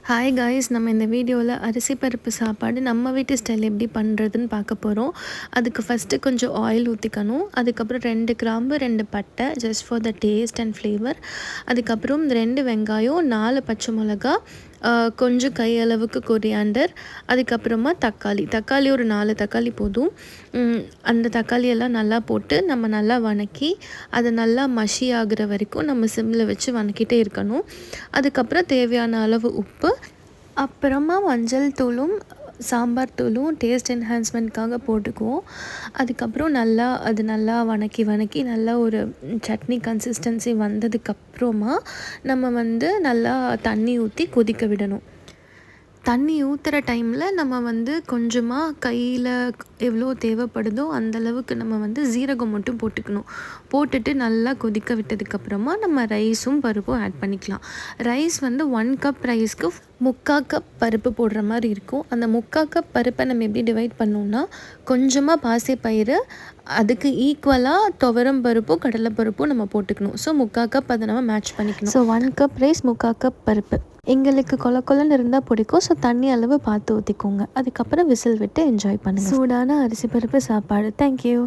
Hi guys, நம்ம இந்த வீடியோவில் அரிசி பருப்பு சாப்பாடு நம்ம வீட்டு ஸ்டைல் எப்படி பண்ணுறதுன்னு பார்க்க போகிறோம். அதுக்கு ஃபஸ்ட்டு கொஞ்சம் ஆயில் ஊற்றிக்கணும். அதுக்கப்புறம் 2 கிராம்பு 2 பட்டை just for the taste and flavour. அதுக்கப்புறம் 2 வெங்காயம் 4 பச்சை மிளகா, கொஞ்சம் கையளவுக்கு கொரியாண்டர். அதுக்கப்புறமா தக்காளி ஒரு 4 தக்காளி போதும். அந்த தக்காளியெல்லாம் நல்லா போட்டு நம்ம நல்லா வணக்கி அதை நல்லா மஷி ஆகிற வரைக்கும் நம்ம சிம்மில் வச்சு வணக்கிட்டே இருக்கணும். அதுக்கப்புறம் தேவையான அளவு உப்பு, அப்புறமா மஞ்சள் தூளும் சாம்பார் தூளும் டேஸ்ட் என்ஹான்ஸ்மெண்ட்காக போட்டுக்குவோம். அதுக்கப்புறம் நல்லா வணக்கி நல்லா ஒரு சட்னி கன்சிஸ்டன்சி வந்ததுக்கப்புறமா நம்ம நல்லா தண்ணி ஊற்றி கொதிக்க விடணும். தண்ணி ஊற்றுற டைமில் நம்ம கொஞ்சமாக கையில் எவ்வளோ தேவைப்படுதோ அந்தளவுக்கு நம்ம சீரகம் மட்டும் போட்டுக்கணும். போட்டுட்டு நல்லா கொதிக்க விட்டதுக்கப்புறமா நம்ம ரைஸும் பருப்பும் ஆட் பண்ணிக்கலாம். ரைஸ் 1 கப் ரைஸ்க்கு 3/4 கப் பருப்பு போடுற மாதிரி இருக்கும். அந்த 3/4 கப் பருப்பை நம்ம எப்படி டிவைட் பண்ணோம்னா, கொஞ்சமாக பாசிப்பயிறு, அதுக்கு ஈக்குவலாக துவரம் பருப்பும் கடலைப்பருப்பும் நம்ம போட்டுக்கணும். ஸோ 3/4 கப் அதை நம்ம மேட்ச் பண்ணிக்கணும். ஸோ 1 கப் ரைஸ் 3/4 கப் பருப்பு. எங்களுக்கு கொலன்னு இருந்தால் பிடிக்கும். ஸோ தண்ணி அளவு பார்த்து ஊற்றிக்கோங்க. அதுக்கப்புறம் விசில் விட்டு என்ஜாய் பண்ணுங்கள். சூடான அரிசி பருப்பு சாப்பாடு. தேங்க்யூ.